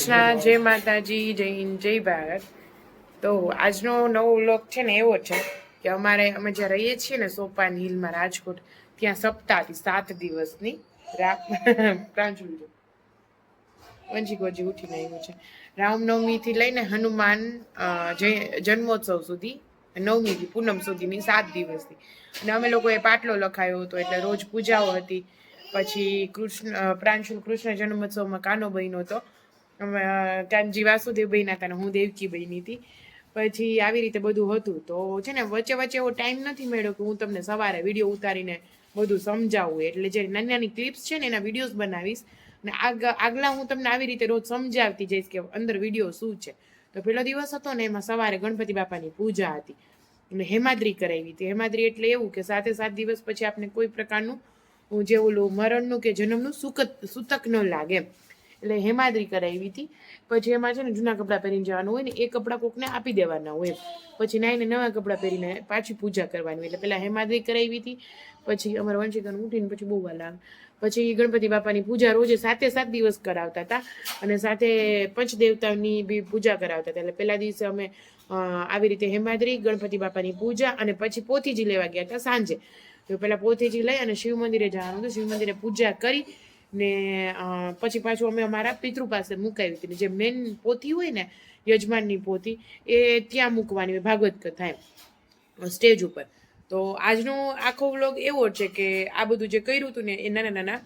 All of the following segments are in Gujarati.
કૃષ્ણ, જય માતાજી, જય હિન્દ, જય ભારત. તો આજનો નવો વ્લોગ છે ને એવો છે કે અમે જ્યાં રહીએ છીએ ને સોપાન હિલમાં રાજકોટ, ત્યાં સપ્તાહ હતી 7 દિવસની. પ્રાંજુલ વંશી ગોજી ઉઠીને આવ્યું છે. રામનવમી થી લઈને હનુમાન જન્મોત્સવ સુધી, નવમી થી પૂનમ સુધીની 7 દિવસની. અને અમે લોકોએ પાટલો લખાયો હતો, એટલે રોજ પૂજાઓ હતી. પછી પ્રાંશુલ કૃષ્ણ જન્મોત્સવમાં કાનો બન્યો હતો. કાનજી વાસુદેવ બન્યા હતા ને હું દેવકી બની હતી. પછી આવી રીતે બધું હતું. તો છે ને વચ્ચે વચ્ચે એવો ટાઈમ નથી મળ્યો કે હું તમને સવારે વિડીયો ઉતારીને બધું સમજાવું. એટલે જે નાની નાની ક્લિપ્સ છે ને એના વિડીયોઝ બનાવીશ. ને આગલા હું તમને આવી રીતે રોજ સમજાવતી જઈશ કે અંદર વિડીયો શું છે. તો પેલો દિવસ હતો ને એમાં સવારે ગણપતિ બાપાની પૂજા હતી અને હેમાદ્રી કરાવી હતી. હેમાદ્રી એટલે એવું કે 7 દિવસ પછી આપણે કોઈ પ્રકારનું જે ઓલું મરણનું કે જન્મનું સૂતક ન લાગે એમ, એટલે હેમાદ્રી કરાવી હતી. પછી એમાં છે ને જૂના કપડાં પહેરીને જવાનું હોય ને, એ કપડાં કોકને આપી દેવાના હોય. પછી નાઈને નવા કપડાં પહેરીને પાછી પૂજા કરવાની. એટલે પેલા હેમાદ્રી કરાવી હતી. પછી અમારા વંશીકન ઉઠીને પછી બહુ વાલા, પછી ગણપતિ બાપાની પૂજા રોજે 7 દિવસ કરાવતા હતા. અને સાથે પંચદેવતાની બી પૂજા કરાવતા હતા. એટલે પેલા દિવસે અમે આવી રીતે હેમાદ્રી, ગણપતિ બાપાની પૂજા અને પછી પોથીજી લેવા ગયા હતા સાંજે. તો પેલા પોથીજી લઈ અને શિવ મંદિરે જવાનું હતું. શિવ મંદિરે પૂજા કરી ને પછી પાછું અમે અમારા પિતૃ પાસે મુકાવી હતી. જે મેન પોથી હોય ને, યજમાનની પોથી, એ ત્યાં મૂકવાની હોય ભાગવત કથા એમ, સ્ટેજ ઉપર. તો આજનો આખો વ્લોગ એવો છે કે આ બધું જે કર્યું હતું ને એ નાના નાના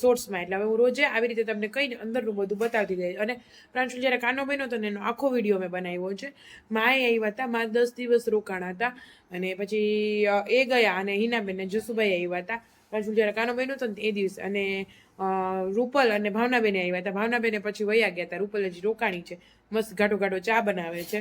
શોર્ટ્સમાં. એટલે હવે હું રોજે આવી રીતે તમને કહીને અંદરનું બધું બતાવતી જાય. અને પ્રાંશુલ જ્યારે કાનો બન્યો હતો ને એનો આખો વિડીયો મેં બનાવ્યો છે. માએ આવ્યા હતા, મા 10 દિવસ રોકાણા હતા. અને પછી એ ગયા અને હિનાબેન ને જસુભાઈ આવ્યા હતા પ્રાંશુલ જ્યારે કાનો બન્યો હતો ને એ દિવસે. અને રૂપલ અને ભાવનાબેને આવ્યા હતા. ભાવનાબેને પછી વયા ગયા હતા. રૂપલ હજી રોકાણી છે, મસ્ત ઘાટો ઘાટો ચા બનાવે છે.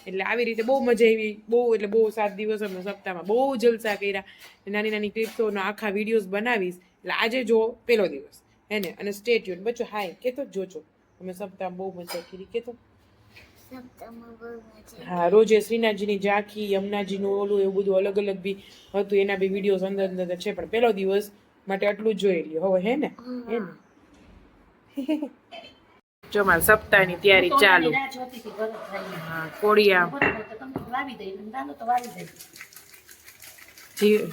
એટલે આવી રીતે બહુ મજા આવી. બહુ એટલે બહુ 7 દિવસ અમે સપ્તાહમાં બહુ જલસા કર્યા. નાની નાની ક્લિપ્સોના આખા વિડીયોઝ બનાવીશ. એટલે આજે જો પેલો દિવસ હે અને સ્ટે ટ્યુન. બચ્ચો હાય કેતો જોજો. અમે સપ્તાહમાં બહુ મજા કરી કેતો. હા, રોજે શ્રીનાથજીની ઝાંખી, યમુનાજીનું ઓલું એવું બધું અલગ અલગ બી હતું. એના બી વિડીયોઝ અંદર અંદર છે. પણ પેલો દિવસ માટે આટલું જ જોઈ લ્યો હવે. હે ને જો મારા સપ્તાહની તૈયારી ચાલુ. હા, કોળિયા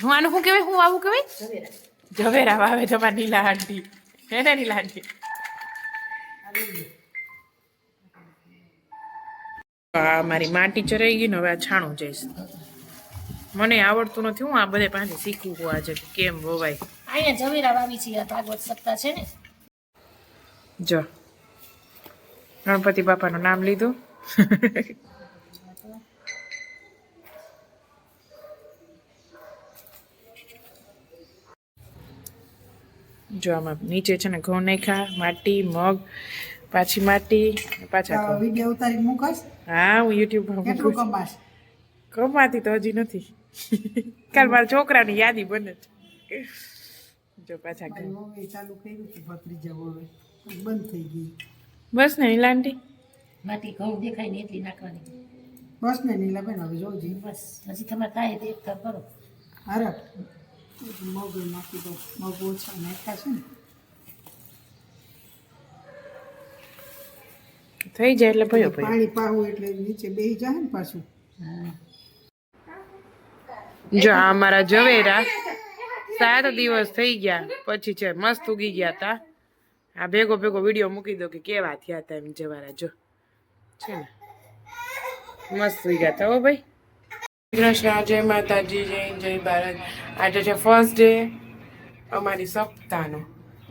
હું આનું શું કહેવાય, હું આવું કહેવાય, ઝવેરા વાવે તમારા નીલા આંટી. હે ને નીલા આંટી? મારી માટી ચરાઈ ગઈ ને, હવે આ છાણું જઈશ. મને આવડતું નથી, હું આ બધે પાસે શીખવું આજે કેમ વવાય. અહીંયા ઝવેરા વાવી છે, ભાગવત સપ્તાહ છે ને. જો ગણપતિ બાપાનું નામ લીધું. જો આમાં નીચે છે ને ઘઉં નાખ્યા, માટી, મગ, પાછી માટી, પાછા વિડિયો ઉતારી મૂકસ. હા, હું યુટ્યુબ કેટલું કમાશ? કમાતી તો હજી નથી. કાલ મારા છોકરાની યાદી બને છે. જો પાછા ચાલુ કર્યું કે ભત્રીજા હવે બંધ થઈ ગઈ. બસ ને નીલાંટી માટી ઘઉં દેખાય ને એટલી નાખવાની. બસ ને નીલા બેન હવે જોજી. બસ હજી તમારે થાય દેખતા કરો. અરે મગ નાખી દો. મગ ઓછા નાખ્યા છે ને. થઈ જાય એટલે ભયો ભયો. પાણી પાવું એટલે નીચે બેસી જાય ને પાછું. જો આ અમારા ઝવેરા 7 દિવસ થઈ ગયા પછી છે મસ્ત ઉગી ગયા તા. આ ભેગો ભેગો વિડીયો મૂકી દો કે કેવા થયા હતા એમ જવારા. જો છે ને મસ્ત ઉગ્યા હતા હો ભાઈ. કૃષ્ણ, જય માતાજી, જય હિન્દ, જય ભારત. આજે છે ફર્સ્ટ ડે અમારી સપ્તાહનો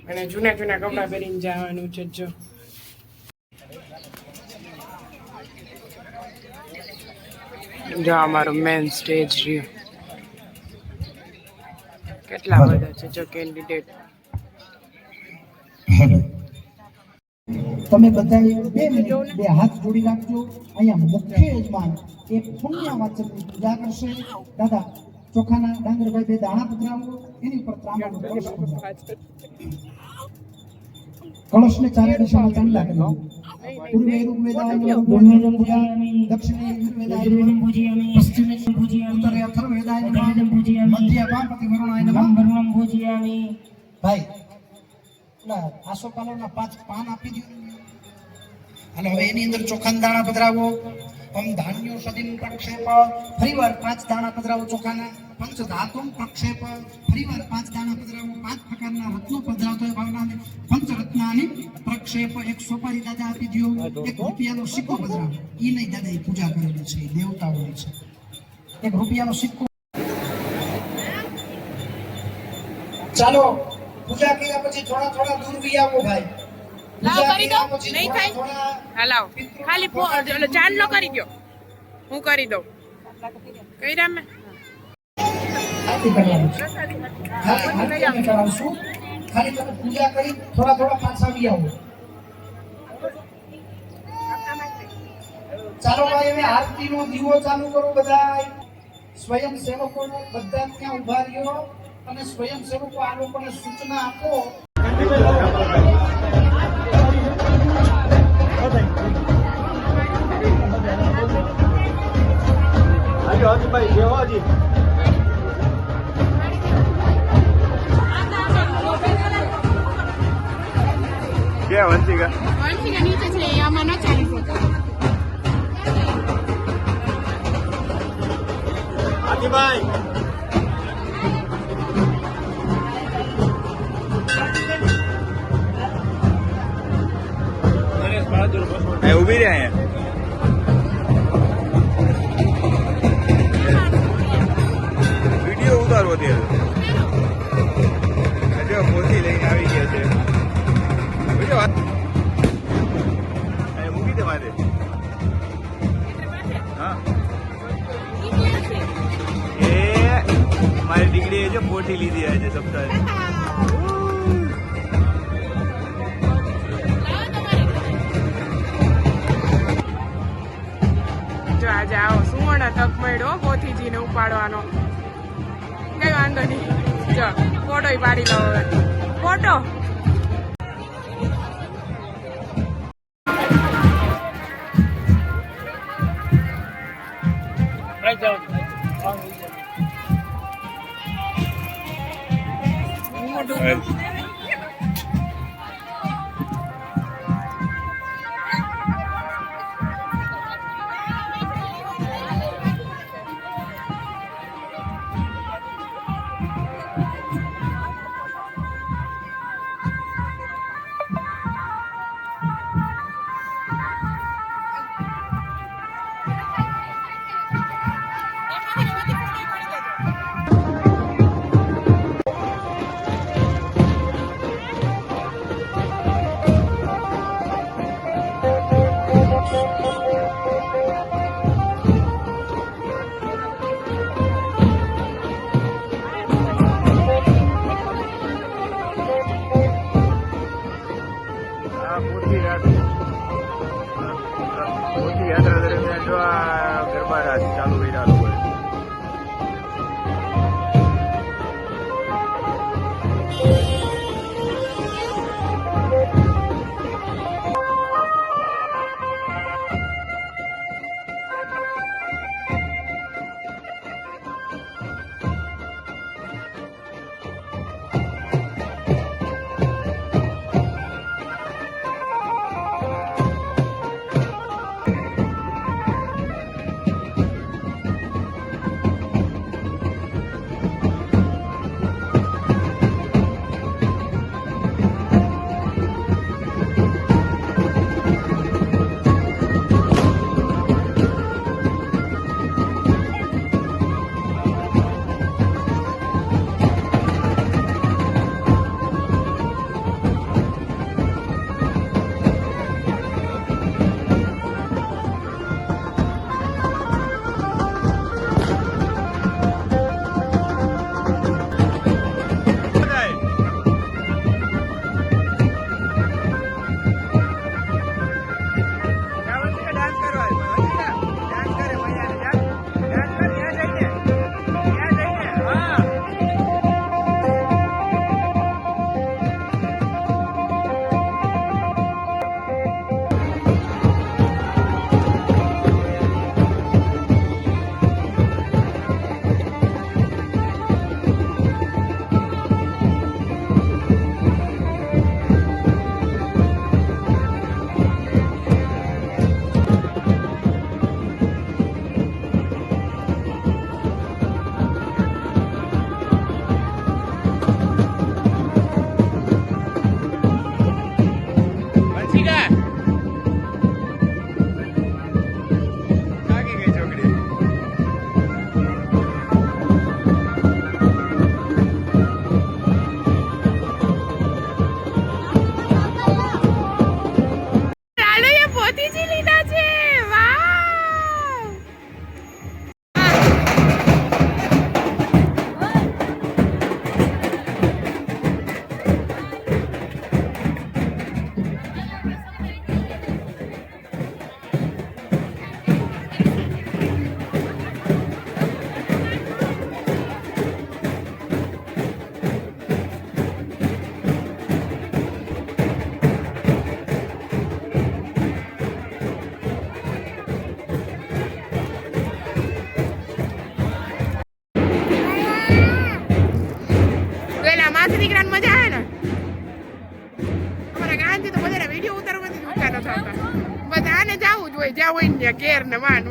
અને જૂના જૂના કપડાં પહેરીને જવાનું છે. જો જો અમારો મેન સ્ટેજ રહ્યો. કેટલા બધા છે જો કેન્ડિડેટ. તમે બધા બે મિનિટ બે હાથ જોડી રાખજો. અહીંયા મુખ્ય યજમાન એક પુણ્ય વાચકની પૂજા કરશે. દાદા ચોખાના ડાંગરભાઈ 2 દાણા પધરાવો. એની પર ત્રાંબાનો કળશને ચારે દિશામાં ચાંદલા કરજો. પૂર્વે ઋગ્વેદાય પૂજામી, દક્ષિણે યજુર્વેદાય પશ્ચિમે પૂજ્યામી, ઉત્તરે અથર્વવેદાય મધ્ય વામપતિ વરુણાય નમઃ વરુણં પૂજ્યામી. ભાઈ આસોપાલવના 5 પાન આપી દો. હાલો હવે એની અંદર ચોખાના દાણા પધરાવો. ઓમ ધાન્યો સદિન પ્રક્ષેપ, ફરીવાર 5 દાણા પધરાવો ચોખાના. પંચ ધાતુમ પ્રક્ષેપ, ફરીવાર 5 દાણા પધરાવો. 5 પ્રકારના રત્નો પધરાવતો હોય ભાવનાને. પંચ રત્નાની પ્રક્ષેપ. એક સોપારી દાદા આપી દો. એક રૂપિયાનો સિક્કો પધરાવો. ઈ નહીં દાદા, એ પૂજા કરેલી છે, એ દેવતાઓની છે. એક રૂપિયાનો સિક્કો. ચાલો પૂજા કર્યા પછી થોડા થોડા દૂર બી આવો ભાઈ. લાવ પૂજા કરી દો, કર્યા પછી નહીં થોડા થાય. થોડા હા લાવ, ખાલી ચાંદલો કરી દો, હું કરી દઉં. કર્યા મેં આરતી કરવાની છે. ખાલી આરતી અમે કરાવશું. ખાલી તમે પૂજા કરી થોડા થોડા પાછા આવી આવો. ચાલો ભાઈ હવે આરતીનો દીવો ચાલુ કરો બધાય. સ્વયંસેવકો બધા ત્યાં ઉભા રહ્યો અને સ્વયંસેવકો આ લોકોને સૂચના આપો. વંશીકા નીચે છે, આમાં ન ચાલી શકે. ઉભી રહે અહીંયા. વિડીયો ઉતારવો અત્યારે મોતી લઈને આવી ગયા છે. મૂકી દે મારે. હા એ મારી દીકરીએ જો પોઠી લીધી આજે સપ્તાહે. જો આજે આવો સુવર્ણ તક મળ્યો પોથીજીને ઉપાડવાનો. કઈ વાંધો નહીં, જો ફોટો પાડી લો હવે. ફોટો માસી દીકરાને મજા આવે ને અમારા ગાંધી તો બધાના વિડીયો ઉતારવાથી ઉતા ન થતા બધા આને જવું જ હોય જ્યાં હોય ને ત્યાં ઘેર ને વાન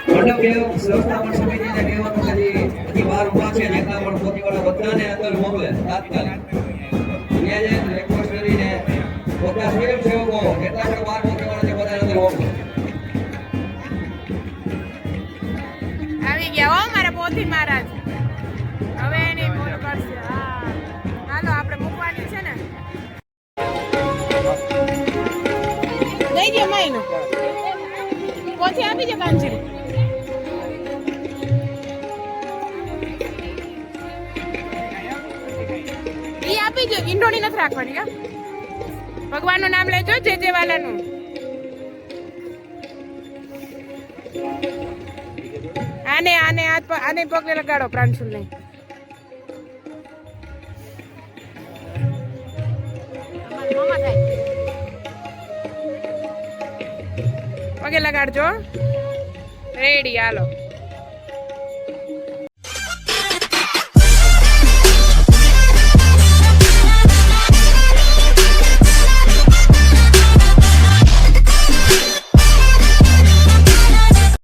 મંડપ વ્યવસ્થાપન સમિતિને કહેવાનું કે જે બહાર ઉભા છે નેતા પણ પોતીવાળા બધાને અંદર મોકલે તાત્કાલિક ત્યાં જઈને રિક્વેસ્ટ કરીને બધા સ્વયંસેવકો નેતા પણ બહાર પોતીવાળા છે બધાને અંદર મોકલે. આવી ગયા હો મારા પોથી મહારાજ હવે એની બોલ કરશે હા હાલો આપણે મૂકવાની છે ને લઈ દે માઈનું પોથી આપી દે કાંચી ઈ આપી દે ઈંડોળી નથી રાખવાની કા ભગવાનનું નામ લેજો જે વાલાનું આને પગને લગાડો પ્રાંશુલ ને પગે લગાડજો રેડી હાલો